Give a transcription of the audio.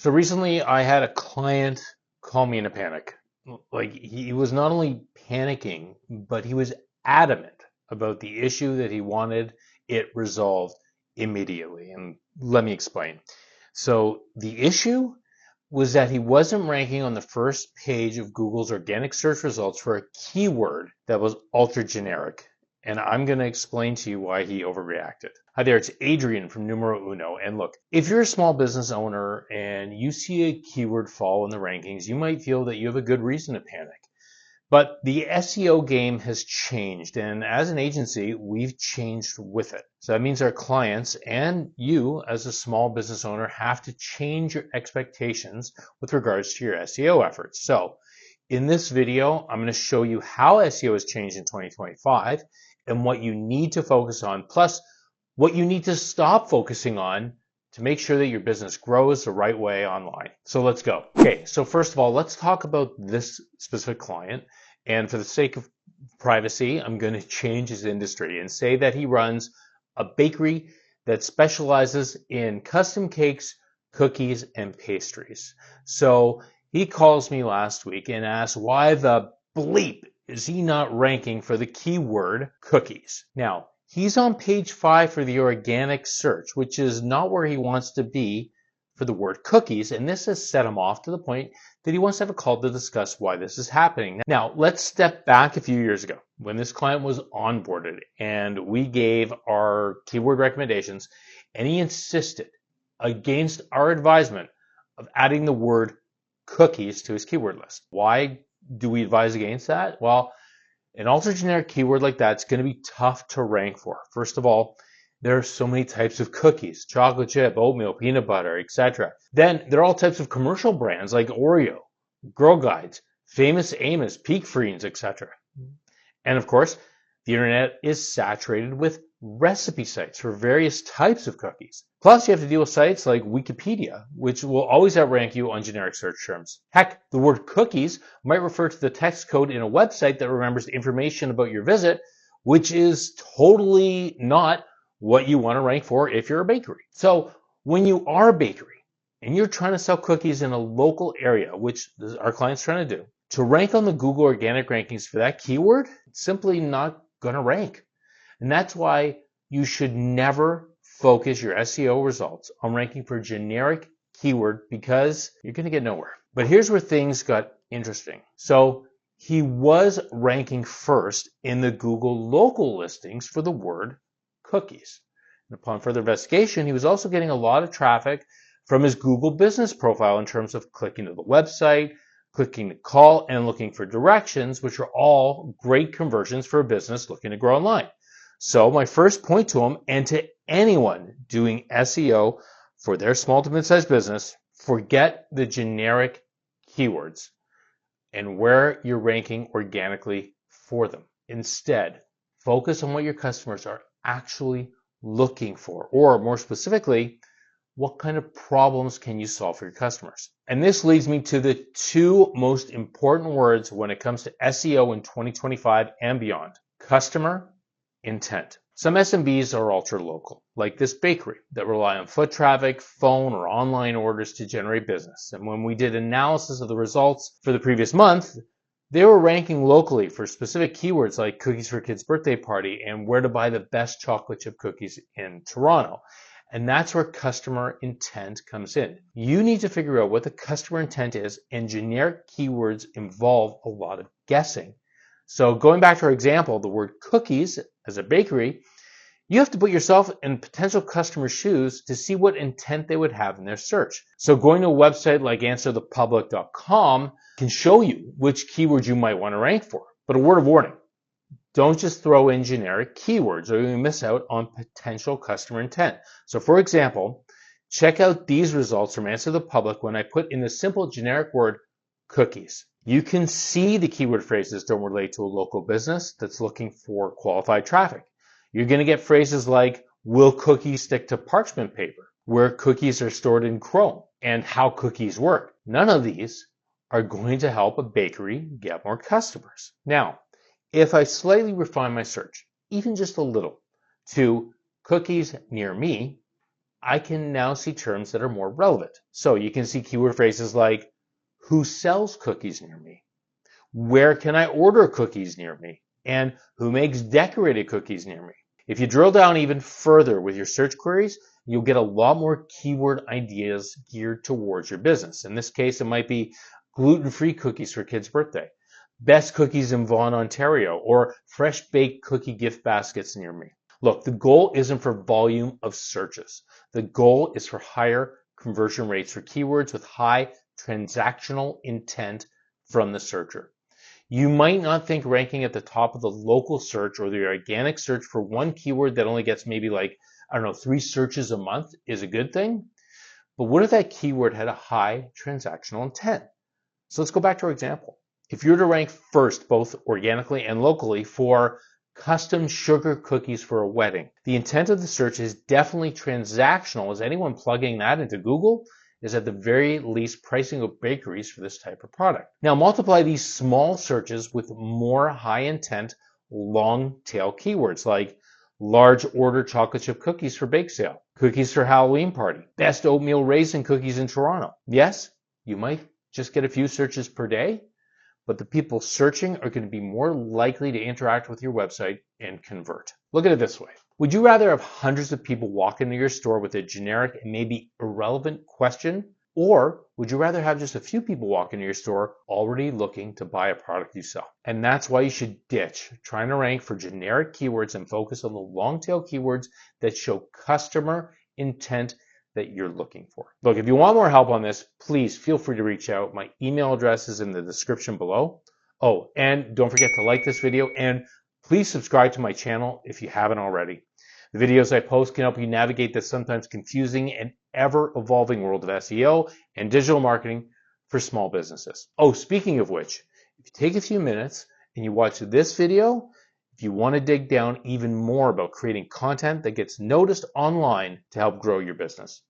So recently I had a client call me in a panic. Like he was not only panicking, but he was adamant about the issue that he wanted it resolved immediately. And let me explain. So the issue was that he wasn't ranking on the first page of Google's organic search results for a keyword that was ultra generic. And I'm going to explain to you why he overreacted. Hi there, it's Adrian from Numero Uno. And look, if you're a small business owner and you see a keyword fall in the rankings, you might feel that you have a good reason to panic. But the SEO game has changed, and as an agency, we've changed with it. So that means our clients and you as a small business owner have to change your expectations with regards to your SEO efforts. So in this video, I'm going to show you how SEO has changed in 2025 and what you need to focus on, plus what you need to stop focusing on to make sure that your business grows the right way online. So let's go. Okay, so first of all, let's talk about this specific client. And for the sake of privacy, I'm going to change his industry and say that he runs a bakery that specializes in custom cakes, cookies, and pastries. So he calls me last week and asks why the bleep is he not ranking for the keyword cookies. Now, he's on page 5 for the organic search, which is not where he wants to be for the word cookies, and this has set him off to the point that he wants to have a call to discuss why this is happening. Now, let's step back a few years ago when this client was onboarded and we gave our keyword recommendations, and he insisted against our advisement of adding the word cookies to his keyword list. Why do we advise against that? Well, an ultra generic keyword like that is going to be tough to rank for. First of all, there are so many types of cookies: chocolate chip, oatmeal, peanut butter, etc. Then there are all types of commercial brands like Oreo, Girl Guides, Famous Amos, Peak Freens, etc. And of course, the internet is saturated with recipe sites for various types of cookies. Plus, you have to deal with sites like Wikipedia, which will always outrank you on generic search terms. Heck, the word cookies might refer to the text code in a website that remembers information about your visit, which is totally not what you want to rank for if you're a bakery. So when you are a bakery and you're trying to sell cookies in a local area, which our client's trying to do, to rank on the Google organic rankings for that keyword, it's simply not going to rank. And that's why you should never focus your SEO results on ranking for a generic keyword, because you're going to get nowhere. But here's where things got interesting. So he was ranking first in the Google local listings for the word cookies. And upon further investigation, he was also getting a lot of traffic from his Google business profile in terms of clicking to the website, clicking to call, and looking for directions, which are all great conversions for a business looking to grow online. So my first point to him, and to anyone doing SEO for their small to mid-sized business, forget the generic keywords and where you're ranking organically for them. Instead, focus on what your customers are actually looking for, or more specifically, what kind of problems can you solve for your customers? And this leads me to the two most important words when it comes to SEO in 2025 and beyond: customer intent. Some SMBs are ultra local, like this bakery, that rely on foot traffic, phone, or online orders to generate business. And when we did analysis of the results for the previous month, they were ranking locally for specific keywords like cookies for a kid's birthday party and where to buy the best chocolate chip cookies in Toronto. And that's where customer intent comes in. You need to figure out what the customer intent is, and generic keywords involve a lot of guessing. So going back to our example, the word cookies as a bakery, you have to put yourself in potential customer shoes to see what intent they would have in their search. So going to a website like answerthepublic.com can show you which keywords you might want to rank for. But a word of warning: don't just throw in generic keywords or you'll miss out on potential customer intent. So for example, check out these results from Answer the Public when I put in the simple generic word cookies. You can see the keyword phrases don't relate to a local business that's looking for qualified traffic. You're going to get phrases like, will cookies stick to parchment paper, where cookies are stored in Chrome, and how cookies work. None of these are going to help a bakery get more customers. Now, if I slightly refine my search, even just a little, to cookies near me, I can now see terms that are more relevant. So you can see keyword phrases like, who sells cookies near me? Where can I order cookies near me? And who makes decorated cookies near me? If you drill down even further with your search queries, you'll get a lot more keyword ideas geared towards your business. In this case, it might be gluten-free cookies for kids' birthday, best cookies in Vaughan, Ontario, or fresh baked cookie gift baskets near me. Look, the goal isn't for volume of searches. The goal is for higher conversion rates for keywords with high transactional intent from the searcher. You might not think ranking at the top of the local search or the organic search for one keyword that only gets maybe like, I don't know, 3 searches a month is a good thing. But what if that keyword had a high transactional intent? So let's go back to our example. If you were to rank first, both organically and locally, for custom sugar cookies for a wedding, the intent of the search is definitely transactional, as anyone plugging that into Google is at the very least pricing of bakeries for this type of product. Now multiply these small searches with more high intent, long tail keywords like large order chocolate chip cookies for bake sale, cookies for Halloween party, best oatmeal raisin cookies in Toronto. Yes, you might just get a few searches per day, but the people searching are going to be more likely to interact with your website and convert. Look at it this way. Would you rather have hundreds of people walk into your store with a generic and maybe irrelevant question? Or would you rather have just a few people walk into your store already looking to buy a product you sell? And that's why you should ditch trying to rank for generic keywords and focus on the long tail keywords that show customer intent that you're looking for. Look, if you want more help on this, please feel free to reach out. My email address is in the description below. Oh, and don't forget to like this video and please subscribe to my channel if you haven't already. The videos I post can help you navigate this sometimes confusing and ever-evolving world of SEO and digital marketing for small businesses. Oh, speaking of which, if you take a few minutes and you watch this video, if you want to dig down even more about creating content that gets noticed online to help grow your business.